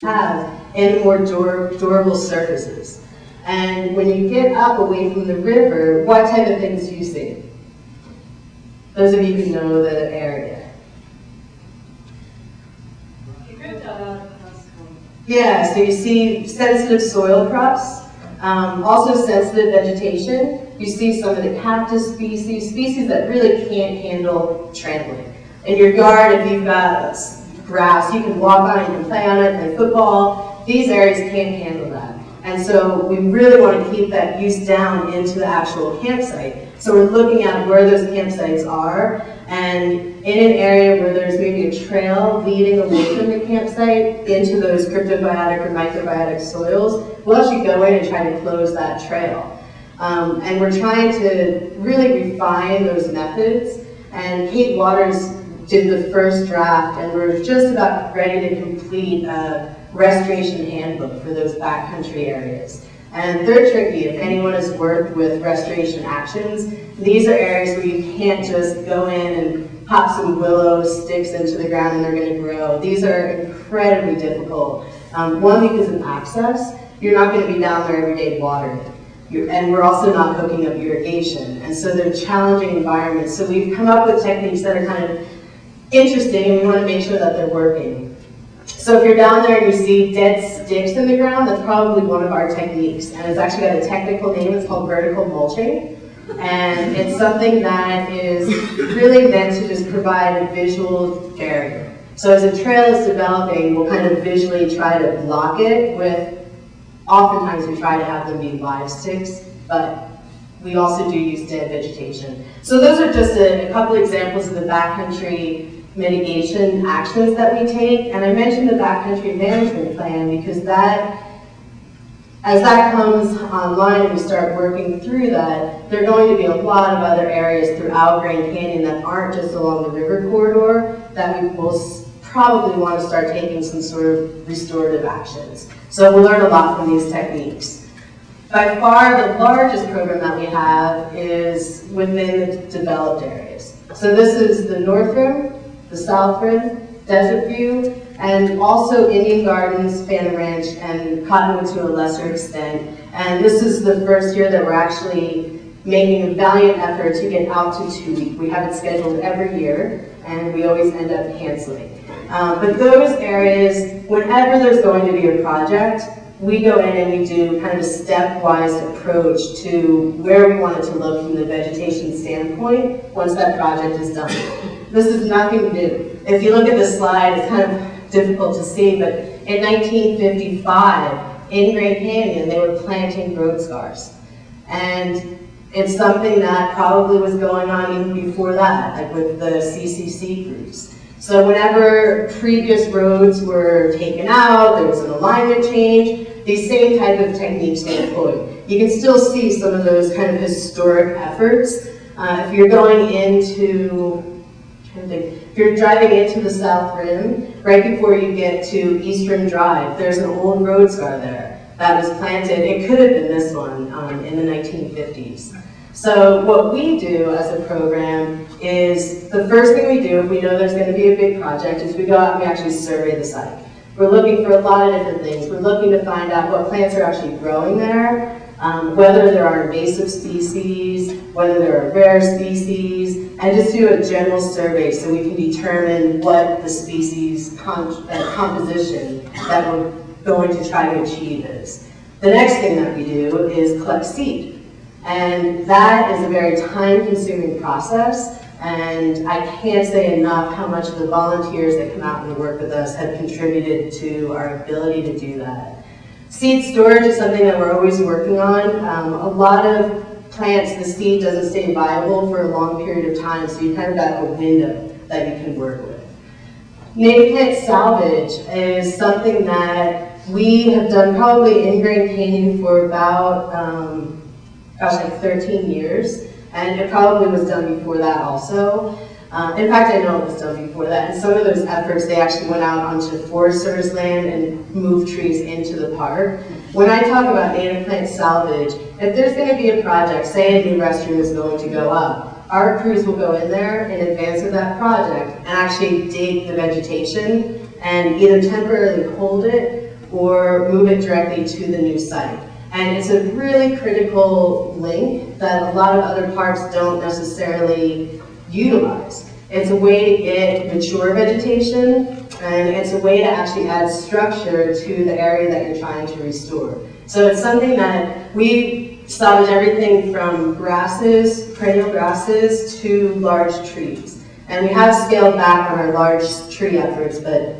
have in more durable surfaces. And when you get up away from the river, what type of things do you see? Those of you who know the area. Yeah, so you see sensitive soil crops, also sensitive vegetation. You see some of the cactus species that really can't handle trampling. In your yard, if you've got grass, you can walk on it, you can play on it, play football. These areas can't handle that. And so we really want to keep that use down into the actual campsite. So we're looking at where those campsites are, and in an area where there's maybe a trail leading away from the campsite into those cryptobiotic or microbiotic soils, we'll actually go in and try to close that trail. And we're trying to really refine those methods. And Kate Waters did the first draft, and we're just about ready to complete a restoration handbook for those backcountry areas. And they're tricky. If anyone has worked with restoration actions, these are areas where you can't just go in and pop some willow sticks into the ground and they're going to grow. These are incredibly difficult. One, because of access. You're not going to be down there every day watering it. And we're also not hooking up irrigation. And so they're challenging environments. So we've come up with techniques that are kind of interesting, and we want to make sure that they're working. So if you're down there and you see dead sticks in the ground, that's probably one of our techniques. And it's actually got a technical name. It's called vertical mulching. And it's something that is really meant to just provide a visual barrier. So as a trail is developing, we'll kind of visually try to block it with, oftentimes we try to have them be live sticks, but we also do use dead vegetation. So those are just a couple examples of the backcountry mitigation actions that we take. And I mentioned the backcountry management plan because that, as that comes online and we start working through that, there are going to be a lot of other areas throughout Grand Canyon that aren't just along the river corridor that we will probably want to start taking some sort of restorative actions. So we'll learn a lot from these techniques. By far, the largest program that we have is within the developed areas. So this is the North Rim, the South Rim, Desert View, and also Indian Gardens, Phantom Ranch, and Cottonwood to a lesser extent. And this is the first year that we're actually making a valiant effort to get out to 2 weeks. We have it scheduled every year, and we always end up canceling. But those areas, whenever there's going to be a project, we go in and we do kind of a stepwise approach to where we want it to look from the vegetation standpoint once that project is done. This is nothing new. If you look at this slide, it's kind of difficult to see, but in 1955, in Grand Canyon, they were planting road scars. And it's something that probably was going on even before that, like with the CCC groups. So whenever previous roads were taken out, there was an alignment change, these same type of techniques were employed. You can still see some of those kind of historic efforts. If you're going into, if you're driving into the South Rim, right before you get to East Rim Drive, there's an old road scar there that was planted. It could have been this one in the 1950s. So what we do as a program is, the first thing we do if we know there's going to be a big project is we go out and we actually survey the site. We're looking for a lot of different things. We're looking to find out what plants are actually growing there, whether there are invasive species, whether there are rare species, and just do a general survey so we can determine what the species composition that we're going to try to achieve is. The next thing that we do is collect seed. And that is a very time-consuming process, and I can't say enough how much the volunteers that come out and work with us have contributed to our ability to do that. Seed storage is something that we're always working on. A lot of plants, the seed doesn't stay viable for a long period of time, so you kind of got a window that you can work with. Native plant salvage is something that we have done probably in Grand Canyon for about like 13 years, and it probably was done before that also. In fact, I know it was done before that, and some of those efforts, they actually went out onto Forest Service land and moved trees into the park. When I talk about native plant salvage, if there's going to be a project, say a new restroom is going to go up, our crews will go in there in advance of that project and actually dig the vegetation and either temporarily hold it or move it directly to the new site. And it's a really critical link that a lot of other parks don't necessarily utilize. It's a way to get mature vegetation, and it's a way to actually add structure to the area that you're trying to restore. So it's something that we salvage everything from grasses, perennial grasses, to large trees. And we have scaled back on our large tree efforts, but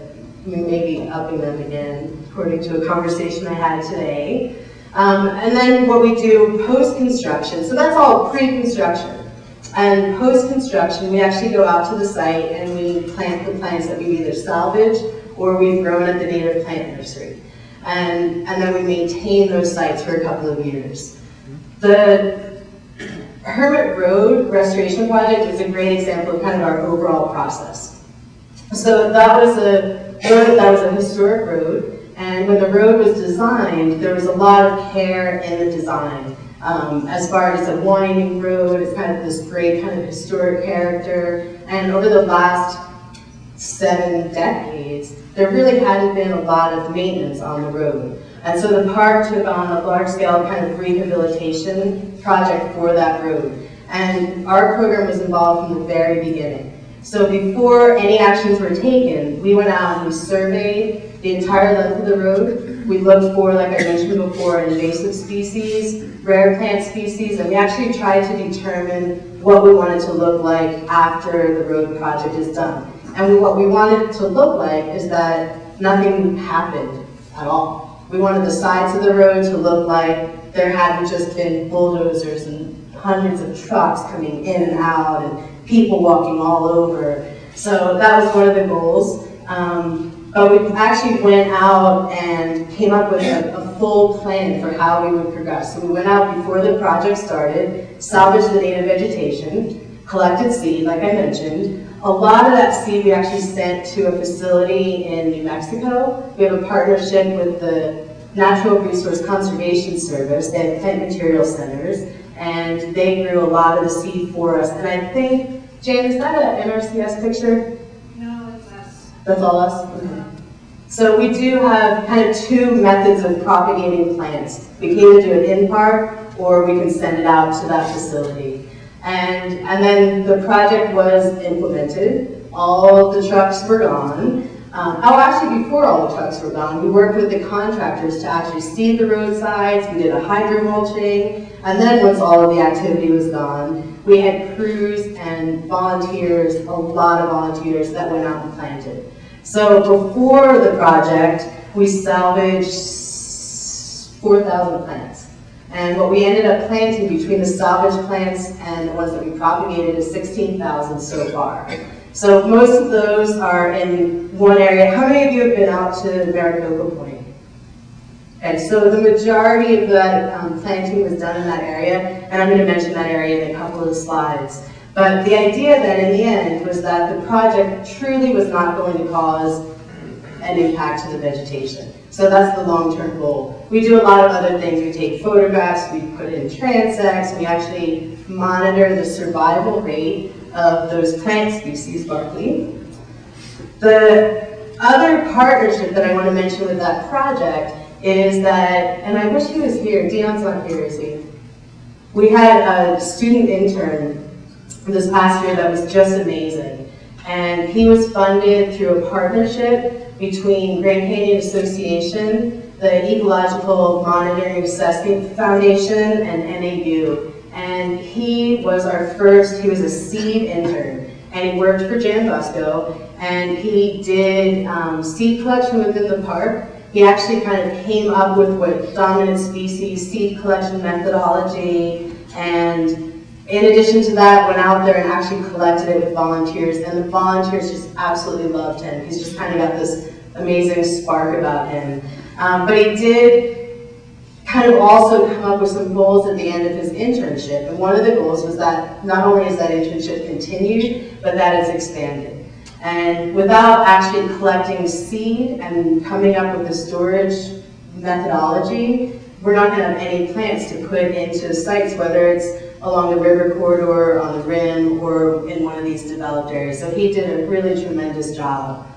we may be upping them again, according to a conversation I had today. And then what we do post-construction, so that's all pre-construction. And post-construction, we actually go out to the site and we plant the plants that we've either salvaged or we've grown at the native plant nursery. And then we maintain those sites for a couple of years. The Hermit Road Restoration Project is a great example of kind of our overall process. So that was a road that was a historic road. And when the road was designed, there was a lot of care in the design. As far as a winding road, it's kind of this great kind of historic character. And over the last 7 decades, there really hadn't been a lot of maintenance on the road. And so the park took on a large-scale kind of rehabilitation project for that road. And our program was involved from the very beginning. So before any actions were taken, we went out and we surveyed the entire length of the road. We looked for, like I mentioned before, invasive species, rare plant species, and we actually tried to determine what we wanted to look like after the road project is done. And what we wanted it to look like is that nothing happened at all. We wanted the sides of the road to look like there hadn't just been bulldozers and hundreds of trucks coming in and out and people walking all over. So that was one of the goals. But we actually went out and came up with a full plan for how we would progress. So we went out before the project started, salvaged the native vegetation, collected seed, like I mentioned. A lot of that seed we actually sent to a facility in New Mexico. We have a partnership with the Natural Resource Conservation Service. They have plant material centers, and they grew a lot of the seed for us. And I think, Jane, is that an NRCS picture? No, it's us. That's all us? Okay. So we do have kind of 2 methods of propagating plants. We can either do it in park, or we can send it out to that facility. And then the project was implemented. All of the trucks were gone. Actually, before all the trucks were gone, we worked with the contractors to actually seed the roadsides. We did a hydro mulching. And then once all of the activity was gone, we had crews and volunteers, a lot of volunteers that went out and planted. So before the project, we salvaged 4,000 plants. And what we ended up planting between the salvaged plants and the ones that we propagated is 16,000 so far. So most of those are in one area. How many of you have been out to Maricopa Point? Okay, so the majority of that planting was done in that area, and I'm going to mention that area in a couple of slides. But the idea then in the end was that the project truly was not going to cause an impact to the vegetation. So that's the long-term goal. We do a lot of other things. We take photographs, we put in transects, we actually monitor the survival rate of those plant species, Barkley. The other partnership that I want to mention with that project is that, and I wish he was here, Dion's not here, is he? We had a student intern this past year that was just amazing. And he was funded through a partnership between Grand Canyon Association, the Ecological Monitoring Assessment Foundation, and NAU. And he was he was a seed intern, and he worked for Jan Busco, and he did seed collection within the park. He actually kind of came up with what dominant species seed collection methodology, and in addition to that, went out there and actually collected it with volunteers, and the volunteers just absolutely loved him. He's just kind of got this amazing spark about him. But he did kind of also come up with some goals at the end of his internship, and one of the goals was that not only is that internship continued, but that it's expanded. And without actually collecting seed and coming up with a storage methodology, we're not going to have any plants to put into sites, whether it's along the river corridor, on the rim, or in one of these developed areas. So he did a really tremendous job.